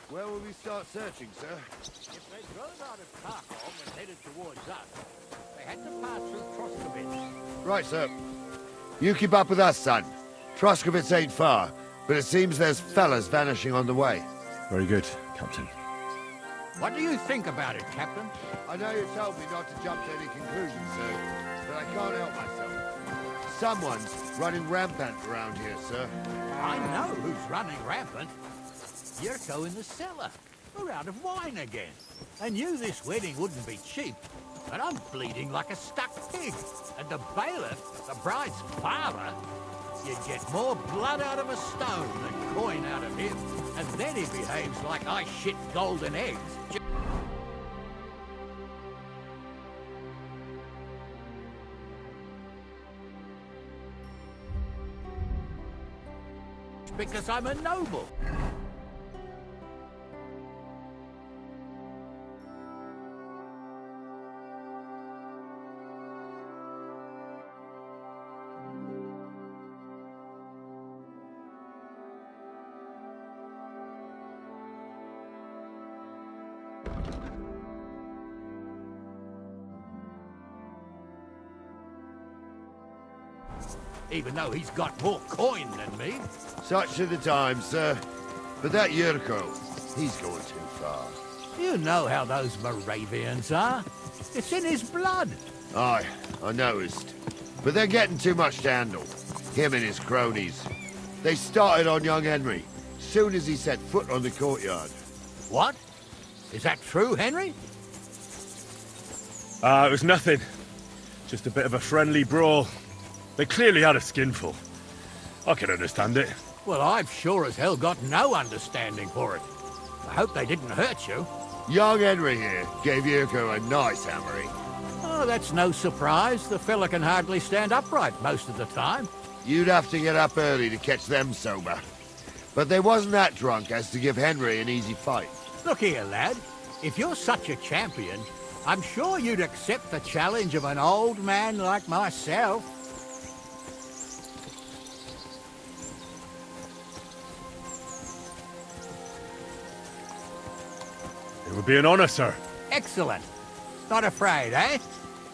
Where will we start searching, sir? If they drove out of Kharkov and headed towards us, they had to pass through Troskovitz. Right, sir. You keep up with us, son. Troskovitz ain't far, but it seems there's fellas vanishing on the way. Very good, Captain. What do you think about it, Captain? I know you told me not to jump to any conclusions, sir, but I can't help myself. Someone's running rampant around here, sir. I know who's running rampant. Yurko in the cellar. We're out of wine again. I knew this wedding wouldn't be cheap, but I'm bleeding like a stuck pig. And the bailiff, the bride's father, you'd get more blood out of a stone than coin out of him. And then he behaves like I shit golden eggs. Because I'm a noble. Even though he's got more coin than me. Such are the times, sir. But that Yurko, he's going too far. You know how those Moravians are. It's in his blood. Aye, I noticed. But they're getting too much to handle. Him and his cronies. They started on young Henry, soon as he set foot on the courtyard. What? Is that true, Henry? It was nothing. Just a bit of a friendly brawl. They clearly had a skinful. I can understand it. Well, I've sure as hell got no understanding for it. I hope they didn't hurt you. Young Henry here gave Yurko a nice hammering. Oh, that's no surprise. The fella can hardly stand upright most of the time. You'd have to get up early to catch them sober. But they wasn't that drunk as to give Henry an easy fight. Look here, lad. If you're such a champion, I'm sure you'd accept the challenge of an old man like myself. It would be an honor, sir. Excellent. Not afraid, eh?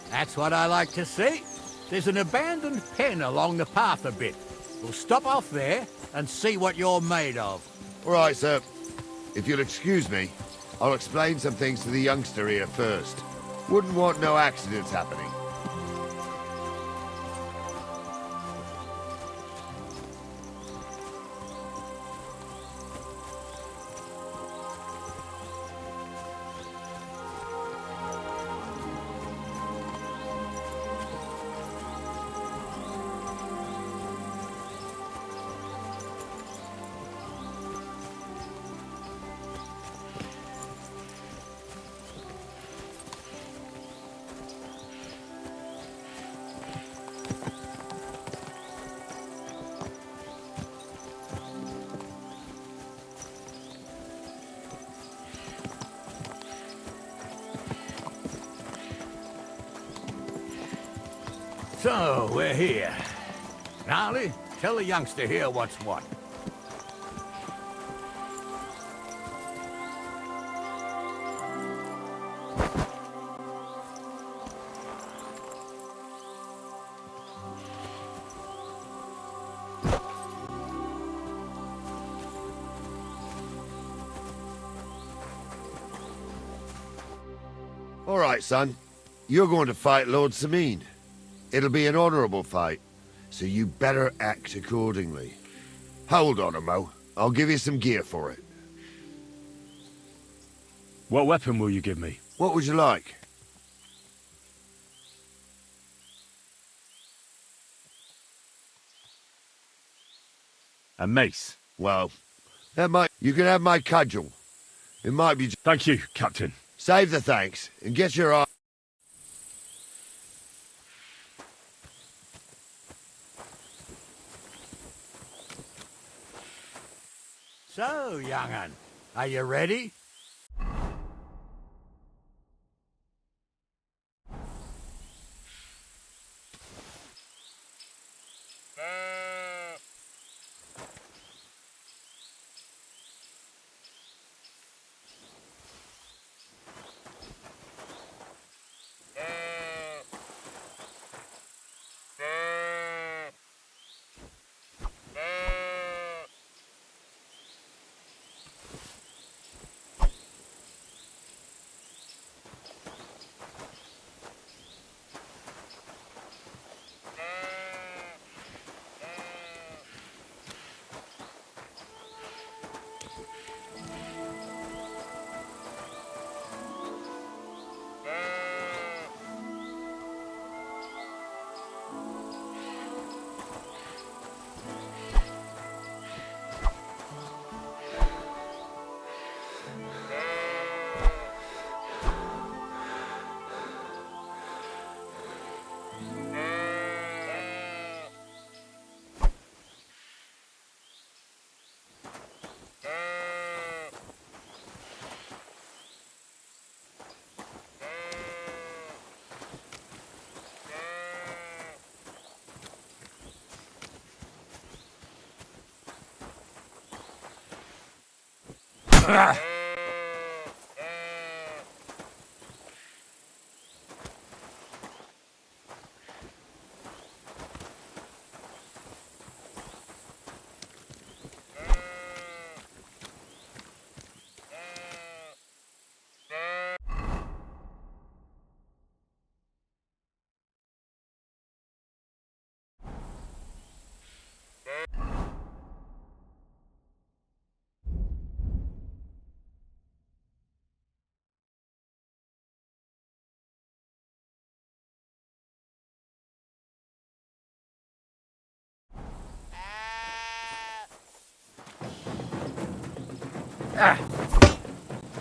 That's what I like to see. There's an abandoned pen along the path a bit. We'll stop off there and see what you're made of. All right, sir. If you'll excuse me, I'll explain some things to the youngster here first. Wouldn't want no accidents happening. So, we're here. Gnarly, tell the youngster here what's what. All right, son. You're going to fight Lord Samine. It'll be an honorable fight, so you better act accordingly. Hold on, Mo. I'll give you some gear for it. What weapon will you give me? What would you like? A mace. Well, that might... You can have my cudgel. It might be... Thank you, Captain. Save the thanks, and get your eye... So, young'un, are you ready?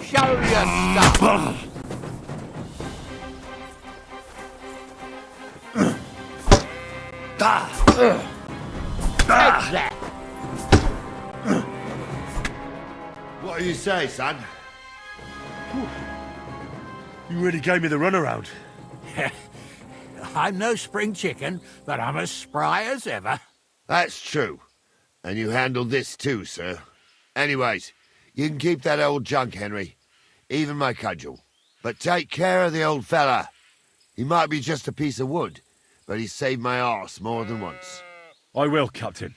Show your stuff. Take that. What do you say, son? You really gave me the runaround. I'm no spring chicken, but I'm as spry as ever. That's true. And you handled this too, sir. Anyways, you can keep that old junk, Henry. Even my cudgel. But take care of the old fella. He might be just a piece of wood, but he's saved my arse more than once. I will, Captain.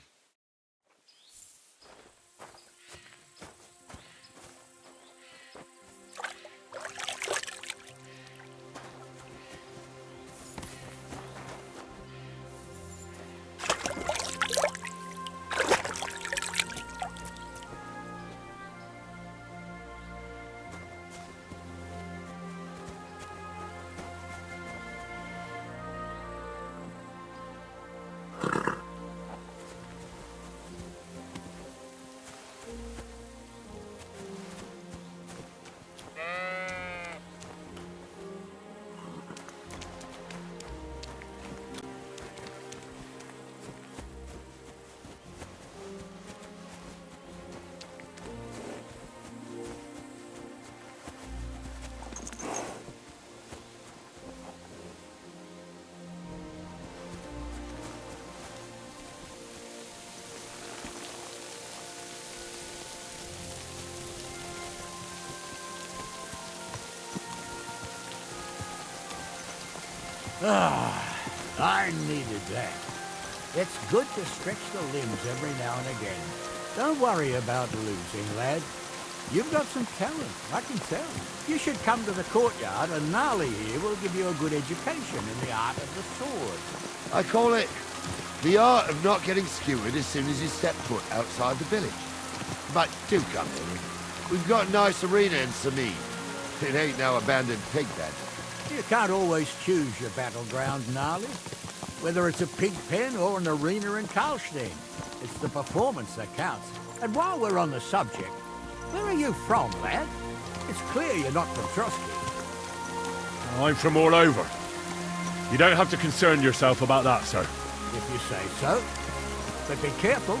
I needed that. It's good to stretch the limbs every now and again. Don't worry about losing, lad. You've got some talent, I can tell. You should come to the courtyard and Gnarly here will give you a good education in the art of the sword. I call it the art of not getting skewered as soon as you step foot outside the village. But do come, Henry. We've got a nice arena in Sameen. It ain't no abandoned pig pen. You can't always choose your battleground, Gnarly. Whether it's a pig pen or an arena in Karlstein, it's the performance that counts. And while we're on the subject, where are you from, lad? It's clear you're not from Trotsky. I'm from all over. You don't have to concern yourself about that, sir. If you say so. But be careful.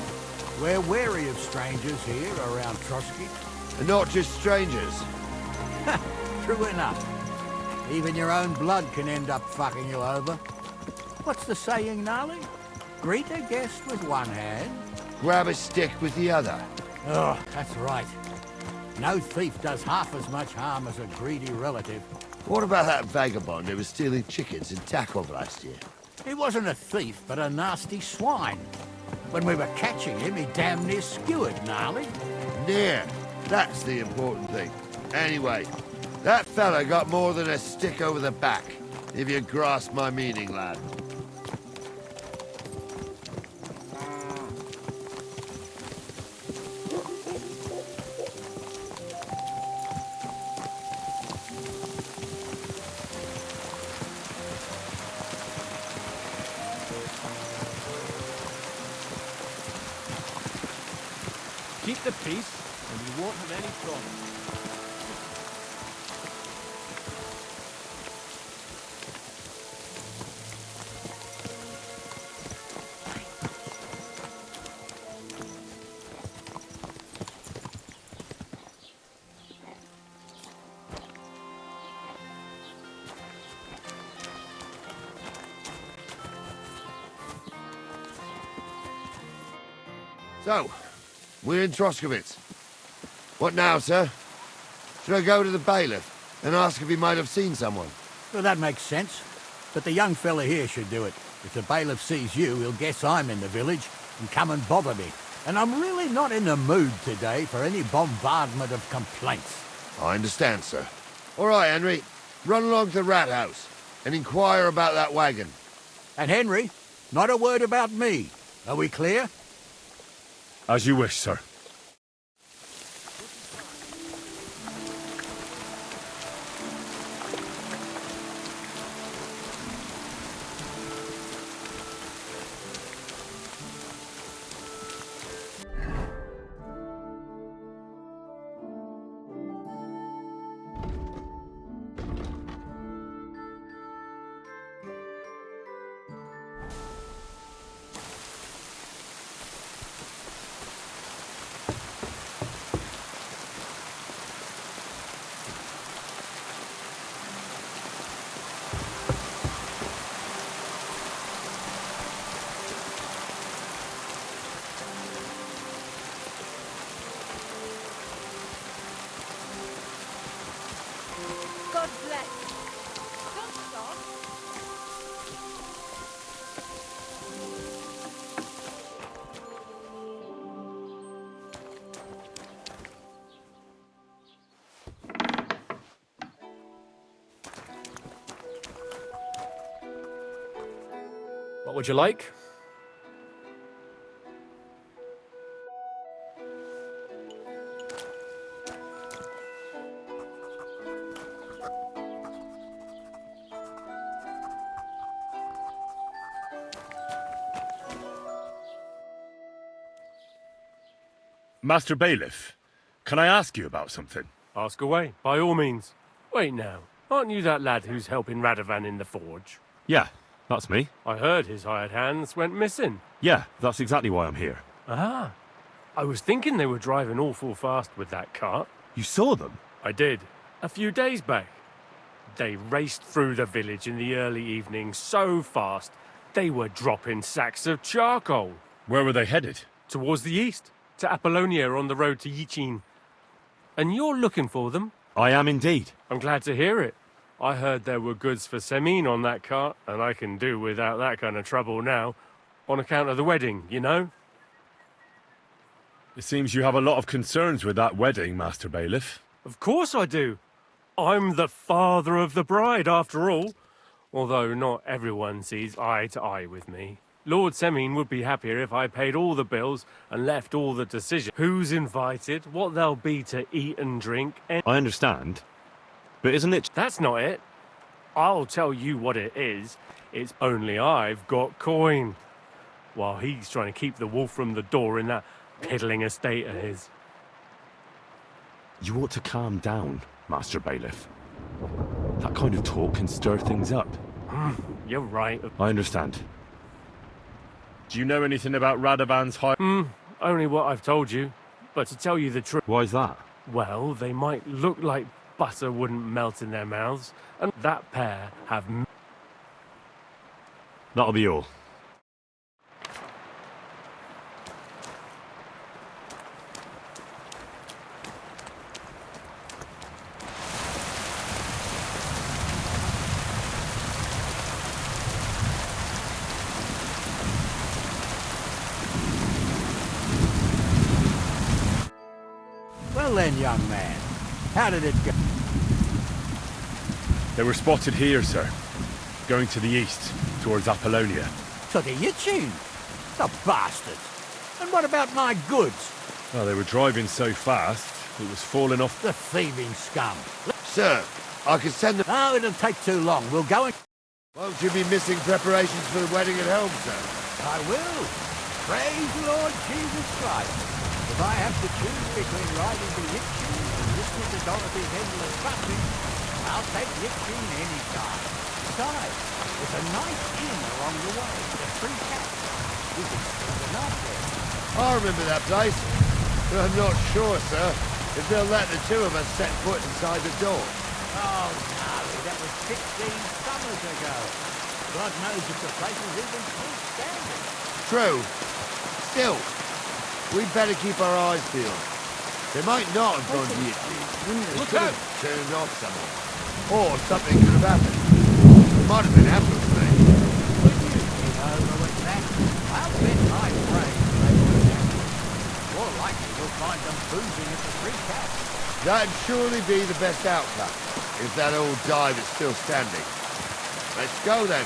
We're wary of strangers here around Trotsky. And not just strangers. True enough. Even your own blood can end up fucking you over. What's the saying, Gnarly? Greet a guest with one hand. Grab a stick with the other. Oh, that's right. No thief does half as much harm as a greedy relative. What about that vagabond who was stealing chickens in Takov last year? He wasn't a thief, but a nasty swine. When we were catching him, he damn near skewered, Gnarly. Near. That's the important thing. Anyway, that fella got more than a stick over the back, if you grasp my meaning, lad. Keep the peace, and you won't have any problems. So, we're in Troskowitz. What now, sir? Should I go to the bailiff and ask if he might have seen someone? Well, that makes sense. But the young fella here should do it. If the bailiff sees you, he'll guess I'm in the village and come and bother me. And I'm really not in the mood today for any bombardment of complaints. I understand, sir. All right, Henry. Run along to the rat house and inquire about that wagon. And Henry, not a word about me. Are we clear? As you wish, sir. God bless. Don't stop. What would you like? Master Bailiff, can I ask you about something? Ask away, by all means. Wait now, aren't you that lad who's helping Radovan in the forge? Yeah, that's me. I heard his hired hands went missing. Yeah, that's exactly why I'm here. Ah, I was thinking they were driving awful fast with that cart. You saw them? I did, a few days back. They raced through the village in the early evening so fast, they were dropping sacks of charcoal. Where were they headed? Towards the east, to Apollonia on the road to Yichin. And you're looking for them? I am indeed. I'm glad to hear it. I heard there were goods for Semin on that cart, and I can do without that kind of trouble now, on account of the wedding, you know? It seems you have a lot of concerns with that wedding, Master Bailiff. Of course I do. I'm the father of the bride, after all. Although not everyone sees eye to eye with me. Lord Semin would be happier if I paid all the bills and left all the decision. Who's invited, what there'll be to eat and drink, and... I understand. But isn't it... That's not it. I'll tell you what it is. It's only I've got coin. While he's trying to keep the wolf from the door in that piddling estate of his. You ought to calm down, Master Bailiff. That kind of talk can stir things up. You're right. I understand. Do you know anything about Radovan's high... Only what I've told you. But to tell you the truth... Why's that? Well, they might look like butter wouldn't melt in their mouths, and that pair have... That'll be all. Well then, young man, how did it go? They were spotted here, sir. Going to the east, towards Apollonia. To the Yichin? The bastards! And what about my goods? Well, they were driving so fast, it was falling off... The thieving scum. Sir, I can send them... Oh, it'll take too long. We'll go and... Won't you be missing preparations for the wedding at home, sir? I will. Praise the Lord Jesus Christ. If I have to choose between riding to Yichin and listening to Dorothy's endless fussing, I'll take Yichin any time. Besides, there's a nice inn along the way, the Three Cats. We can spend the night there. I remember that place, but I'm not sure, sir, if they'll let the two of us set foot inside the door. Oh, no, that was 16 summers ago. God knows if the place is even still standing. True. Still, we'd better keep our eyes peeled. They might not have gone to Italy. They could have turned off somewhere. Or something could have happened. It might have been ambushed, mate. Would you get over with that? I'll bet my brains they would have. More likely you'll find them boozing at the Three Cats. That'd surely be the best outcome, if that old dive is still standing. Let's go then.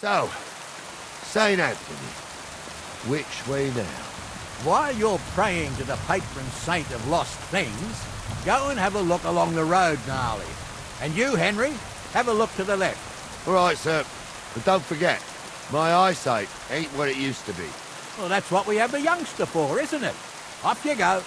So, say now to me, which way now? While you're praying to the patron saint of lost things, go and have a look along the road, Gnarly. And you, Henry, have a look to the left. All right, sir. But don't forget, my eyesight ain't what it used to be. Well, that's what we have the youngster for, isn't it? Off you go.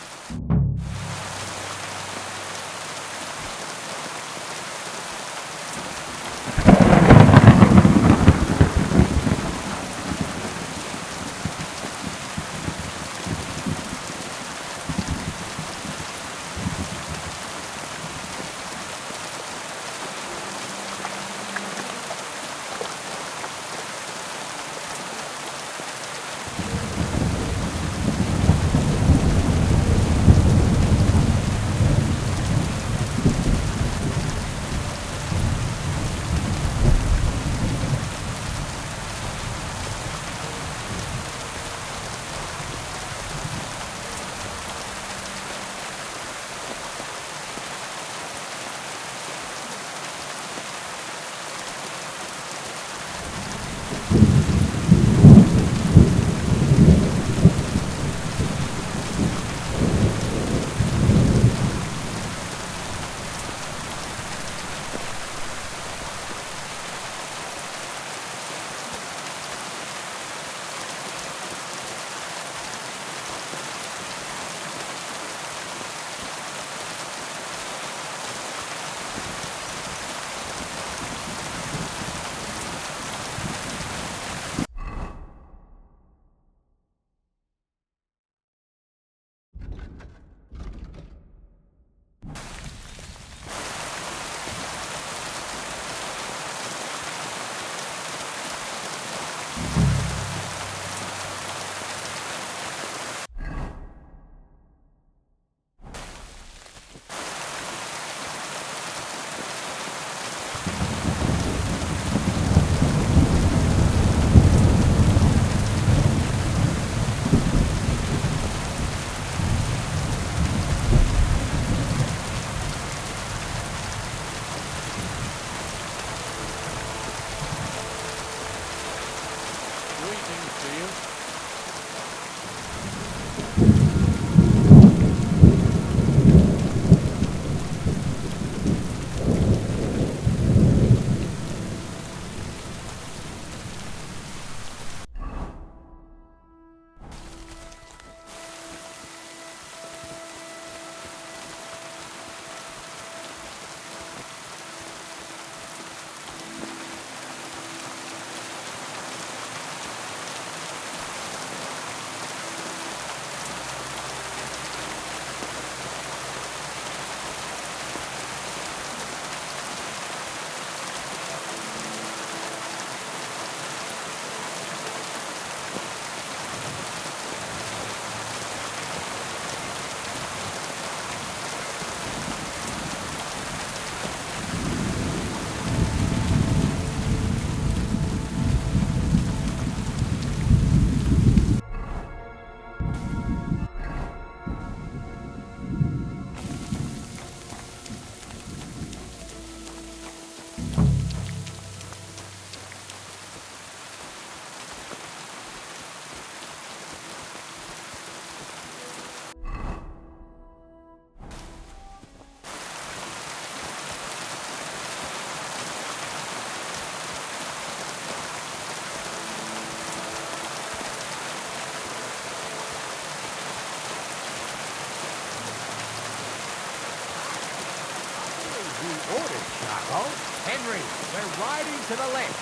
Orders, Charles. Henry, we're riding to the left.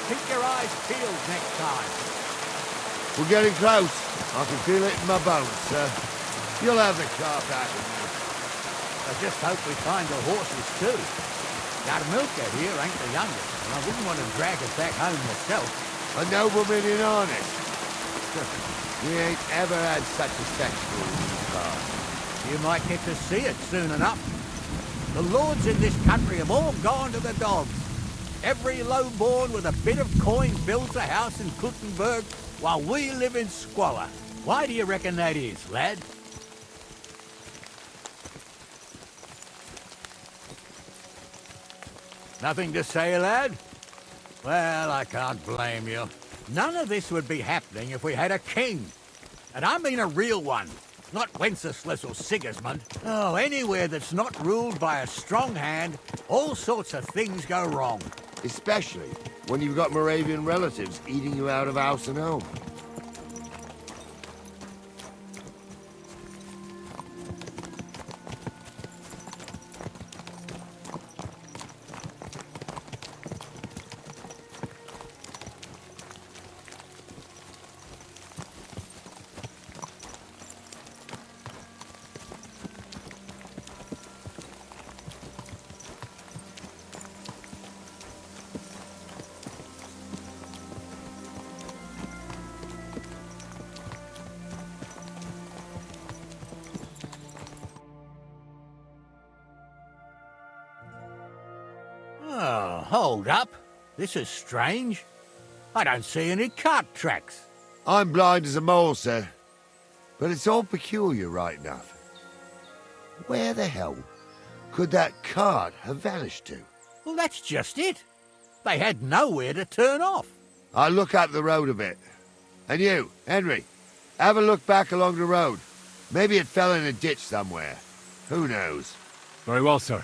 Keep your eyes peeled next time. We're getting close. I can feel it in my bones, sir. You'll have the car back with you. I just hope we find the horses too. Our milker here ain't the youngest, and I wouldn't want to drag it back home myself. A nobleman in harness. We ain't ever had such a spectacle in this car. You might get to see it soon enough. The lords in this country have all gone to the dogs. Every lowborn with a bit of coin builds a house in Kuttenberg while we live in squalor. Why do you reckon that is, lad? Nothing to say, lad? Well, I can't blame you. None of this would be happening if we had a king. And I mean a real one. Not Wenceslas or Sigismund. Oh, anywhere that's not ruled by a strong hand, all sorts of things go wrong. Especially when you've got Moravian relatives eating you out of house and home. Oh, hold up. This is strange. I don't see any cart tracks. I'm blind as a mole, sir. But it's all peculiar, right enough. Where the hell could that cart have vanished to? Well, that's just it. They had nowhere to turn off. I'll look up the road a bit. And you, Henry, have a look back along the road. Maybe it fell in a ditch somewhere. Who knows? Very well, sir.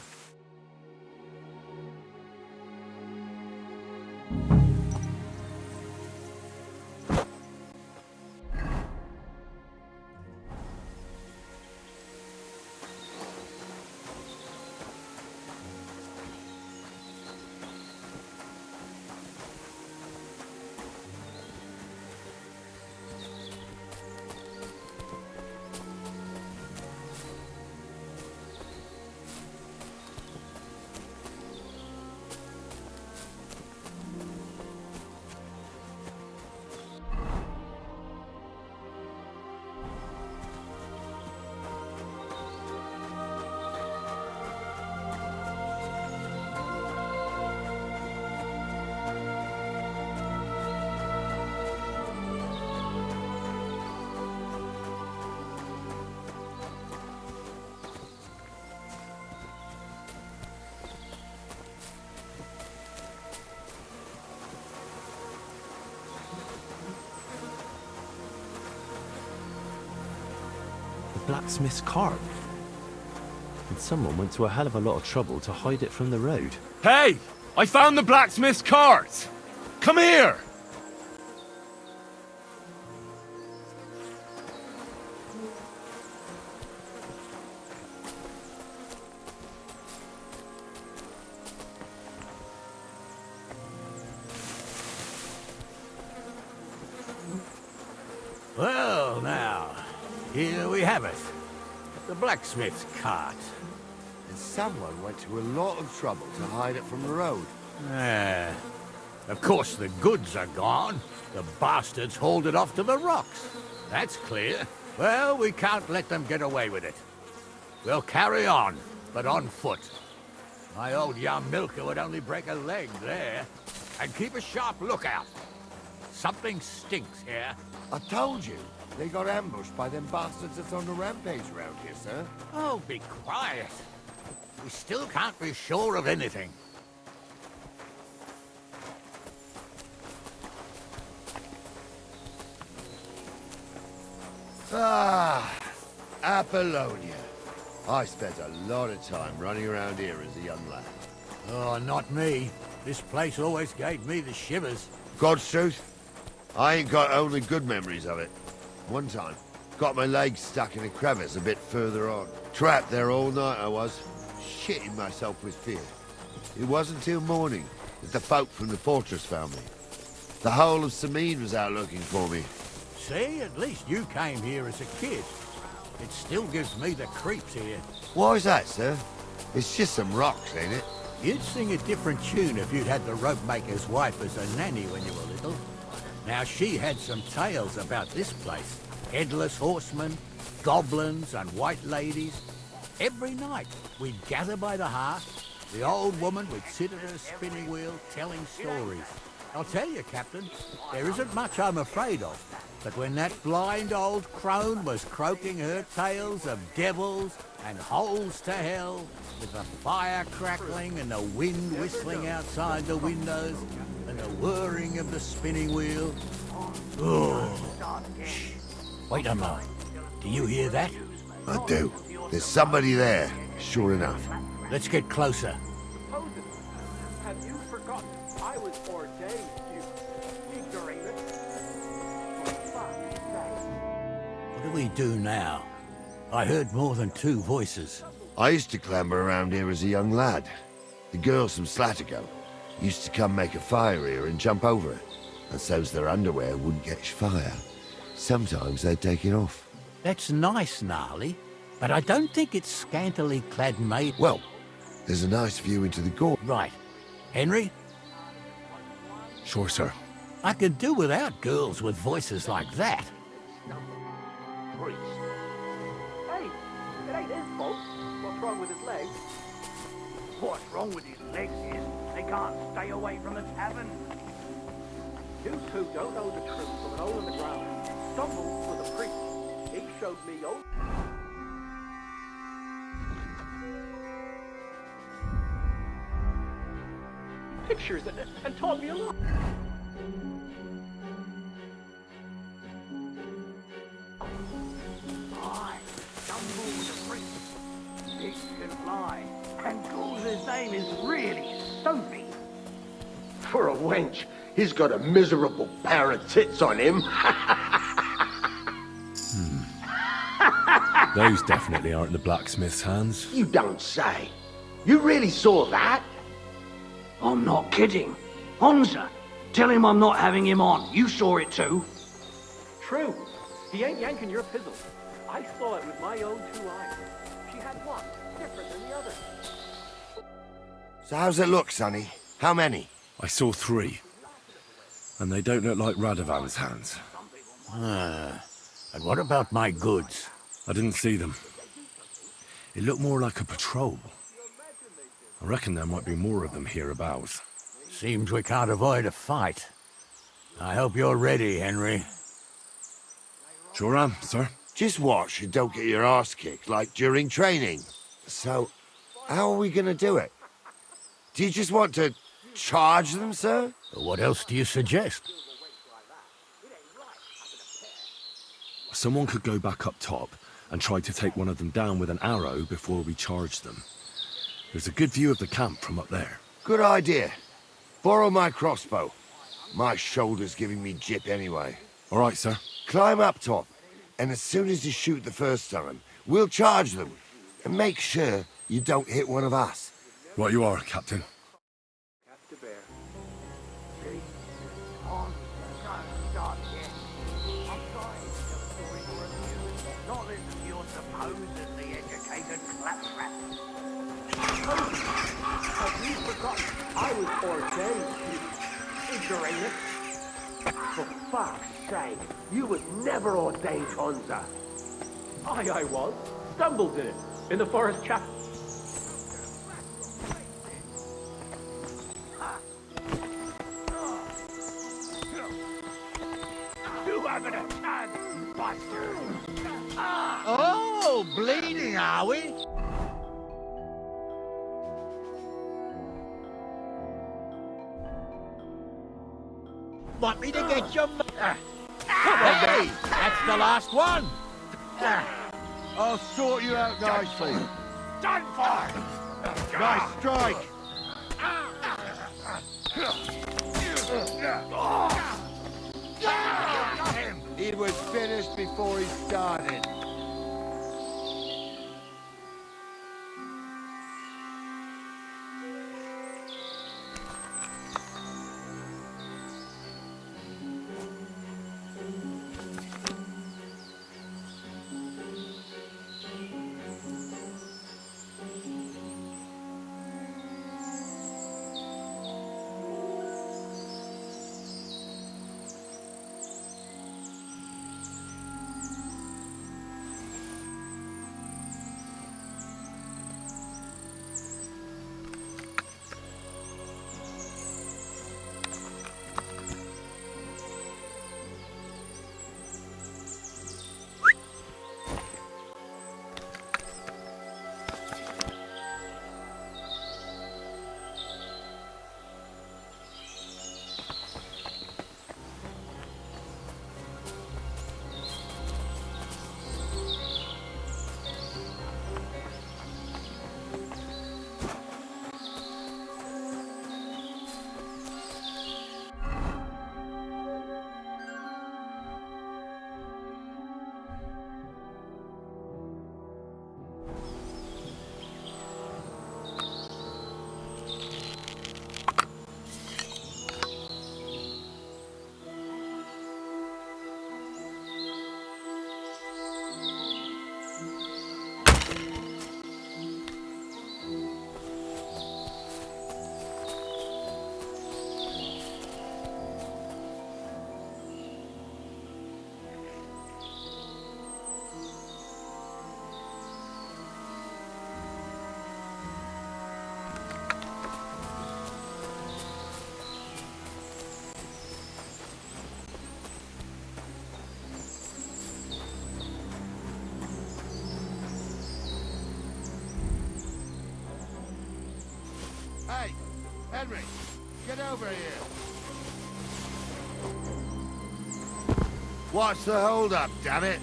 Blacksmith's cart. And someone went to a hell of a lot of trouble to hide it from the road. Hey! I found the blacksmith's cart! Come here! Well, now, here we have it. The blacksmith's cart. And someone went to a lot of trouble to hide it from the road. Of course the goods are gone. The bastards hauled it off to the rocks. That's clear. Well, we can't let them get away with it. We'll carry on, but on foot. My old young milker would only break a leg there. And keep a sharp lookout. Something stinks here. I told you, they got ambushed by them bastards that's on the rampage round here, sir. Oh, be quiet. We still can't be sure of anything. Ah, Apollonia. I spent a lot of time running around here as a young lad. Oh, not me. This place always gave me the shivers. God's truth, I ain't got only good memories of it. One time, got my legs stuck in a crevice a bit further on. Trapped there all night I was, shitting myself with fear. It wasn't till morning that the folk from the fortress found me. The whole of Sameen was out looking for me. See, at least you came here as a kid. It still gives me the creeps here. Why is that, sir? It's just some rocks, ain't it? You'd sing a different tune if you'd had the rope maker's wife as a nanny when you were little. Now, she had some tales about this place. Headless horsemen, goblins and white ladies. Every night, we'd gather by the hearth. The old woman would sit at her spinning wheel telling stories. I'll tell you, Captain, there isn't much I'm afraid of. But when that blind old crone was croaking her tales of devils and holes to hell, with the fire crackling and the wind whistling outside the windows, and the whirring of the spinning wheel... Oh, shh. Wait a moment. Do you hear that? I do. There's somebody there, sure enough. Let's get closer. Have you forgotten I was ordained, you ignorant? What do we do now? I heard more than two voices. I used to clamber around here as a young lad. The girls from Slattergo used to come make a fire here and jump over it, and so's their underwear wouldn't catch fire. Sometimes they'd take it off. That's nice, Gnarly, but I don't think it's scantily clad maid. Well, there's a nice view into the gorge. Right. Henry, Sure, sir. I could do without girls with voices like that. Hey, it ain't his fault. What's wrong with his legs? What's wrong with his legs is they can't stay away from the tavern. You two don't know the truth from an hole in the ground. Stumbled with a priest. He showed me old... pictures and taught me a lot. I stumbled with a priest. He can fly, and Gould's name is really Sophie. For a wench, he's got a miserable pair of tits on him. Those definitely aren't the blacksmith's hands. You don't say. You really saw that? I'm not kidding. Honza, tell him I'm not having him on. You saw it too. True. He ain't yanking your pizzle. I saw it with my own 2 eyes. She had one different than the other. So how's it look, Sonny? How many? I saw 3. And they don't look like Radovan's hands. And what about my goods? I didn't see them. It looked more like a patrol. I reckon there might be more of them hereabouts. Seems we can't avoid a fight. I hope you're ready, Henry. Sure am, sir. Just watch and don't get your arse kicked like during training. So, how are we gonna do it? Do you just want to charge them, sir? What else do you suggest? Someone could go back up top and try to take one of them down with an arrow before we charge them. There's a good view of the camp from up there. Good idea. Borrow my crossbow. My shoulder's giving me jip anyway. All right, sir. Climb up top, and as soon as you shoot the first time, we'll charge them. And make sure you don't hit one of us. Right you are, Captain. On, don't start yet. I'm trying to tell a story for a few, not listen to your supposedly educated claptrap. Have you forgotten I was ordained, you ignorant? For fuck's sake, you was never ordained, Honza. I was. Stumbled in it. In the forest chapel. You haven't a chance, bastard! Oh, bleeding, are we? Want me to get your... Hey, that's the last one. I'll sort you out nicely. Done for! Nice strike. He was finished before he started. Hey, Henry, get over here. What's the hold up, damn it?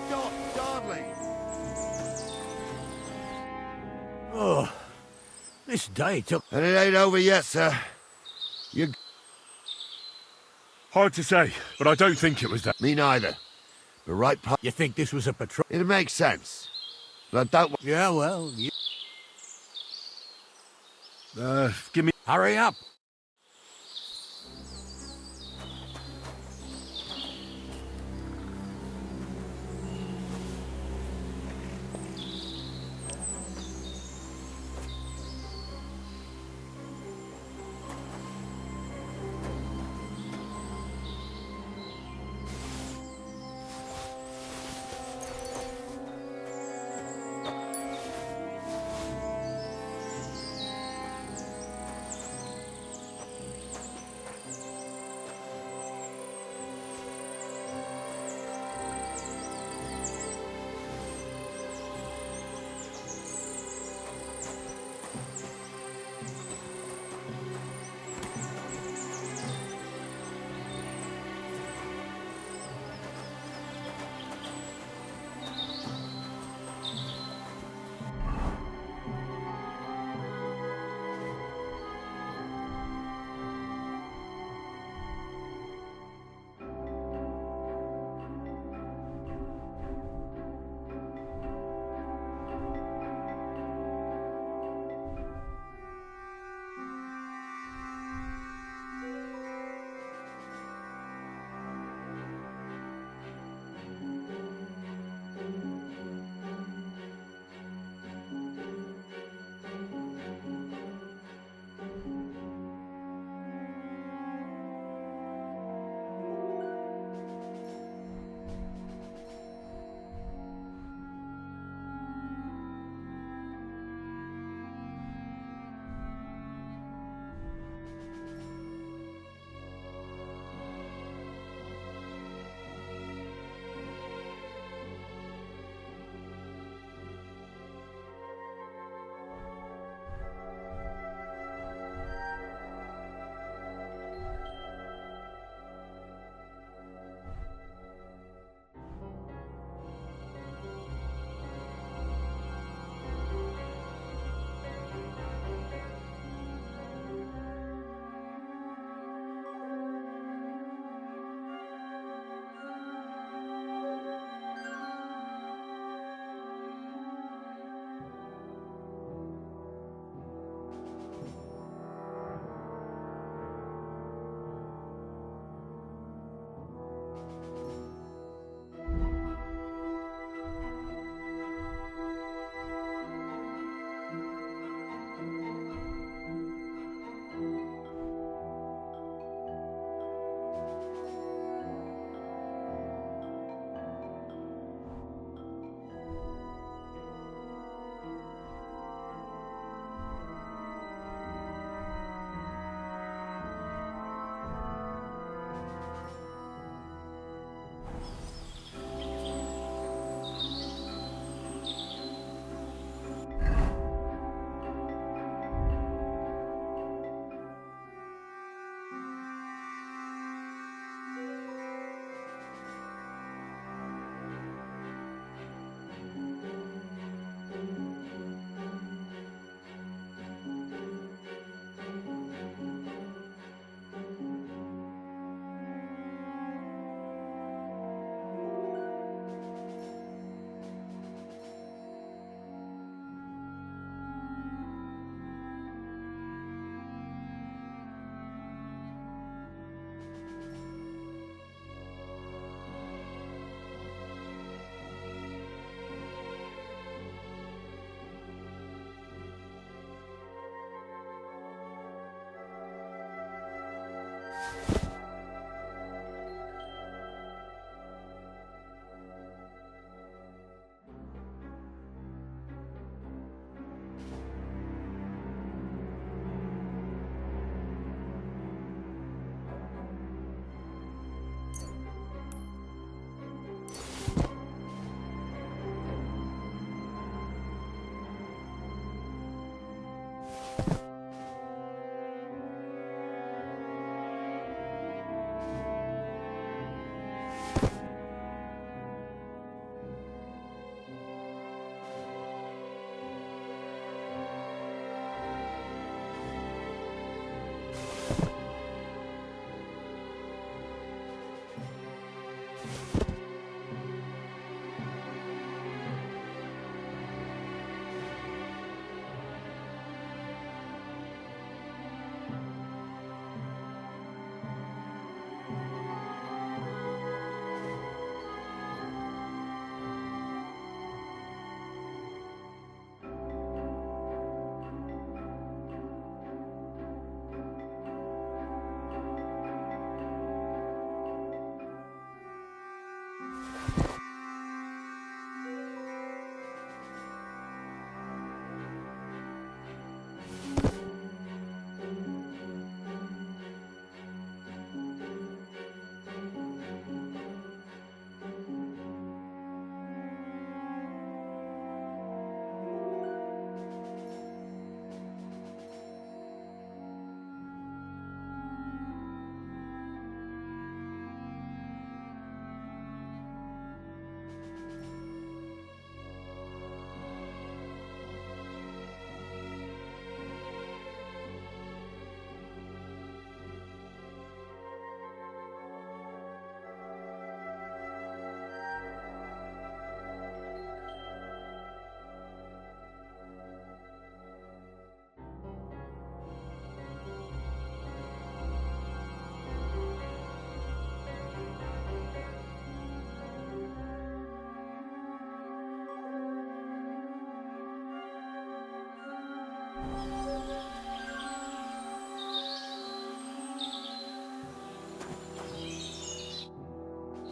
Stop, Dardley. Oh, this day took... And it ain't over yet, sir. You... Hard to say, but I don't think it was that. Me neither. The right part... You think this was a patrol? It makes sense. But I don't... Yeah, well, you... Give me... Hurry up.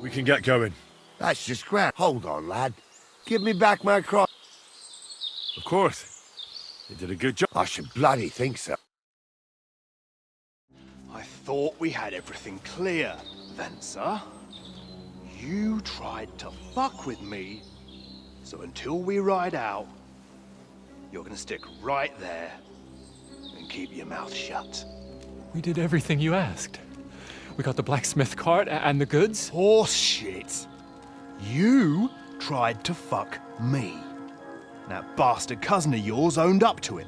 We can get going. That's just grand. Hold on, lad. Give me back my cross. Of course. You did a good job. I should bloody think so. I thought we had everything clear, Venser. You tried to fuck with me, so until we ride out, you're gonna stick right there and keep your mouth shut. We did everything you asked. We got the blacksmith cart and the goods. Horse shit. You tried to fuck me. That bastard cousin of yours owned up to it.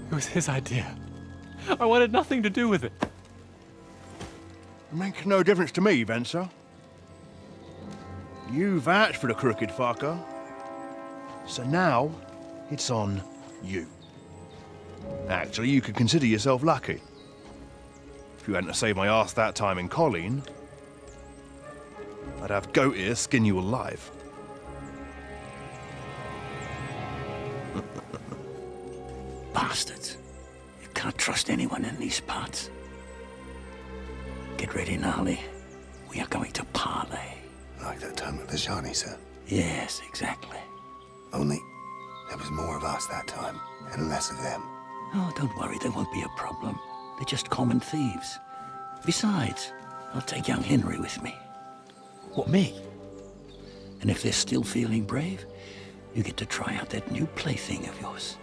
It was his idea. I wanted nothing to do with it. It makes no difference to me, Venser. You vouched for the crooked fucker. So now, it's on you. Actually, you could consider yourself lucky. If you hadn't saved my ass that time in Colleen, I'd have goat ear skin you alive. Bastards. You can't trust anyone in these parts. Get ready, Gnarly. We are going to parley. Like that time with the Shani, sir. Yes, exactly. Only there was more of us that time, and less of them. Oh, don't worry, there won't be a problem. They're just common thieves. Besides, I'll take young Henry with me. What, me? And if they're still feeling brave, you get to try out that new plaything of yours.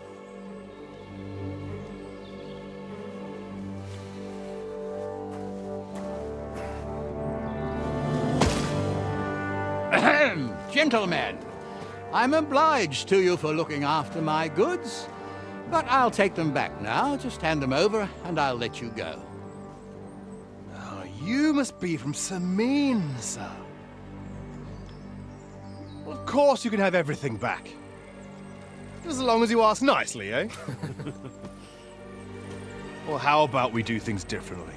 Ahem, gentlemen, I'm obliged to you for looking after my goods, but I'll take them back now. Just hand them over and I'll let you go. Oh, you must be from Samin, sir. Well, of course you can have everything back. As long as you ask nicely, eh? Well, how about we do things differently?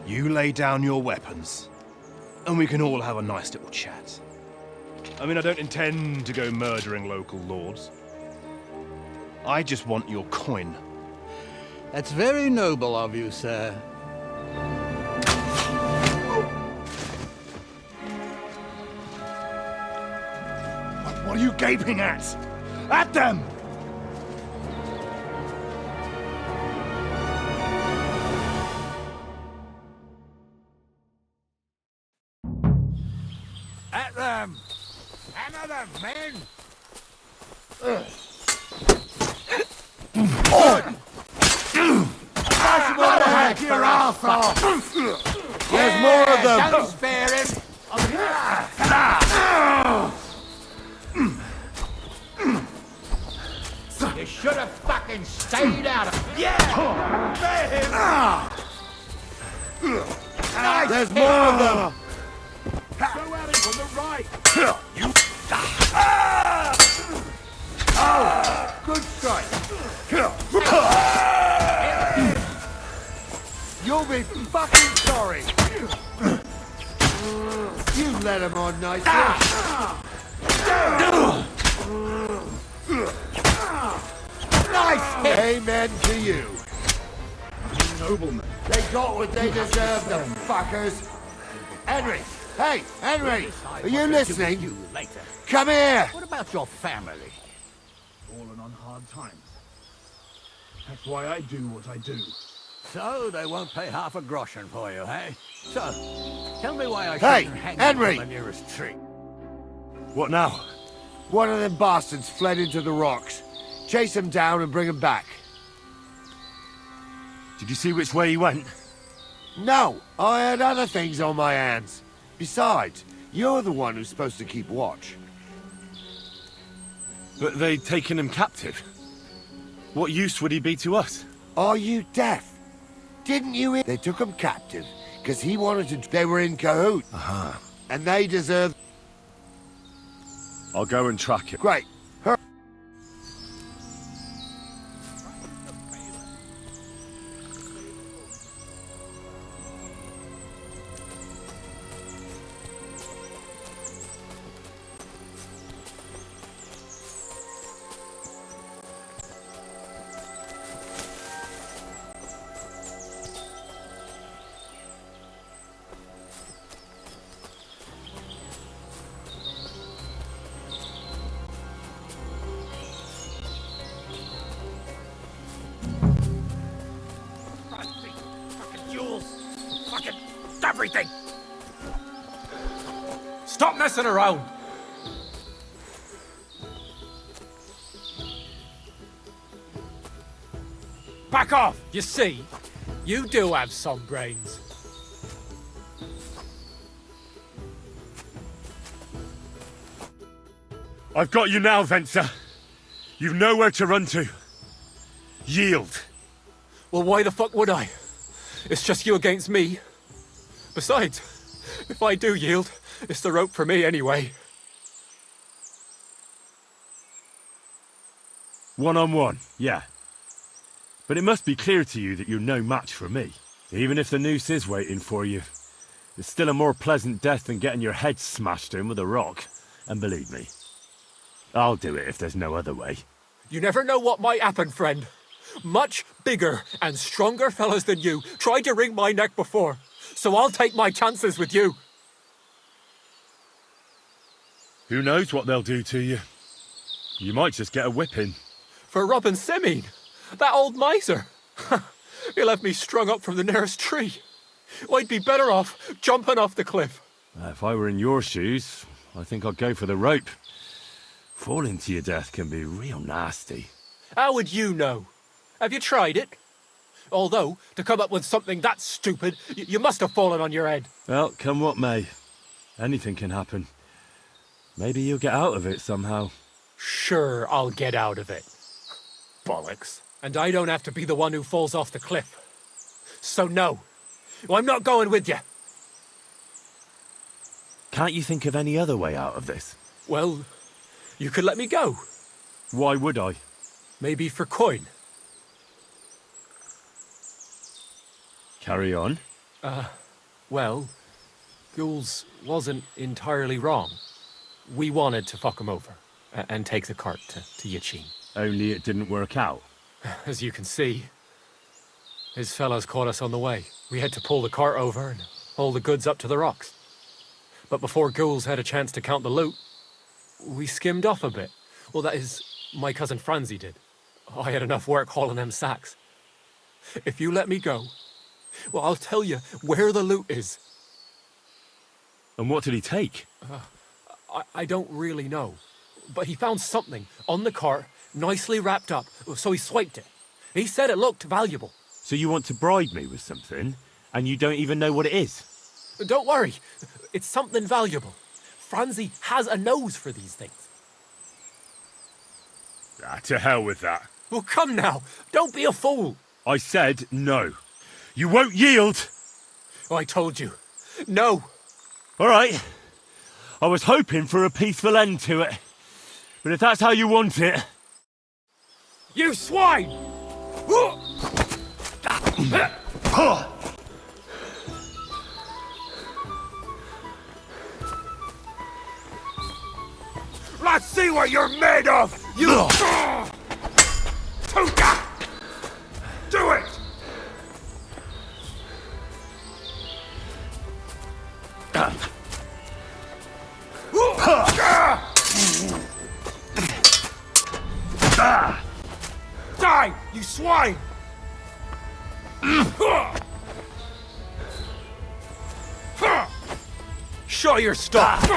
You lay down your weapons, and we can all have a nice little chat. I mean, I don't intend to go murdering local lords. I just want your coin. That's very noble of you, sir. What are you gaping at? At them! At them! Hammer them, men! What the heck, your ass off! There's more of them! Don't spare him! You should have fucking stayed out of it. There's more of them! on the right. You. Good strike. You'll be fucking sorry. You let him on nicely. Nice. Amen to you. Nobleman. They got what they deserved, the fuckers. Henry! Hey, Henry! Are you listening? You later. Come here! What about your family? Fallen on hard times. That's why I do what I do. So they won't pay half a groschen for you, eh? So, tell me why I Hey, shouldn't hang Henry! you from the nearest tree. What now? One of them bastards fled into the rocks. Chase him down and bring him back. Did you see which way he went? No, I had other things on my hands. Besides, you're the one who's supposed to keep watch. But they'd taken him captive. What use would he be to us? Are you deaf? Didn't you hear? They took him captive because he wanted to. They were in cahoots. And they deserve. I'll go and track him. Great. Hurry. Everything! Stop messing around! Back off! You see, you do have some brains. I've got you now, Venser. You've nowhere to run to. Yield. Well, why the fuck would I? It's just you against me. Besides, if I do yield, it's the rope for me anyway. 1-on-1, yeah. But it must be clear to you that you're no match for me. Even if the noose is waiting for you, it's still a more pleasant death than getting your head smashed in with a rock. And believe me, I'll do it if there's no other way. You never know what might happen, friend. Much bigger and stronger fellas than you tried to wring my neck before, so I'll take my chances with you. Who knows what they'll do to you? You might just get a whipping. For robbing Semine, that old miser. He'll have me strung up from the nearest tree. I'd be better off jumping off the cliff. If I were in your shoes, I think I'd go for the rope. Falling to your death can be real nasty. How would you know? Have you tried it? Although, to come up with something that stupid, you must have fallen on your head. Well, come what may. Anything can happen. Maybe you'll get out of it somehow. Sure, I'll get out of it. Bollocks. And I don't have to be the one who falls off the cliff. So no, I'm not going with you. Can't you think of any other way out of this? Well, you could let me go. Why would I? Maybe for coin. Carry on. Well, Ghouls wasn't entirely wrong. We wanted to fuck him over and take the cart to Yachin. Only it didn't work out. As you can see, his fellows caught us on the way. We had to pull the cart over and haul the goods up to the rocks. But before Ghouls had a chance to count the loot, we skimmed off a bit. Well, that is, my cousin Franzi did. I had enough work hauling them sacks. If you let me go, well, I'll tell you where the loot is. And what did he take? I don't really know. But he found something on the cart, nicely wrapped up, so he swiped it. He said it looked valuable. So you want to bribe me with something, and you don't even know what it is? Don't worry, it's something valuable. Franzi has a nose for these things. To hell with that. Well, come now, don't be a fool. I said no. You won't yield! Oh, I told you. No. All right. I was hoping for a peaceful end to it. But if that's how you want it... You swine! Let's see what you're made of, you... Tuka! Do it! Die, you swine! Show your stuff!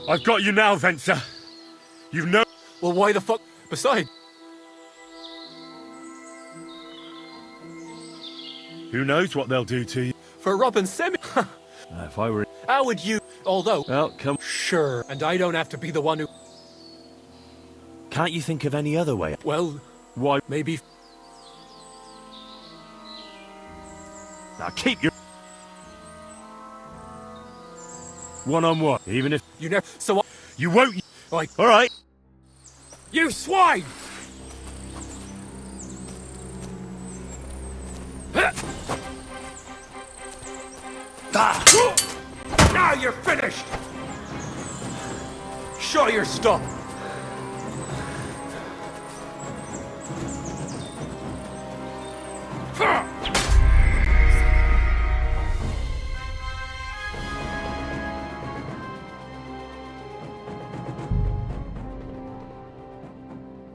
I've got you now, Venser. You've no... Well, why the fuck? Besides, Who knows what they'll do to you? for robbing Semi. If I were... How would you? Although, Well, come... sure, and I don't have to be the one who. Can't you think of any other way? Well, Why? maybe. Now keep your... One-on-one, even if... You never. So You won't... Like, All right. you swine! Now you're finished! Show your stuff!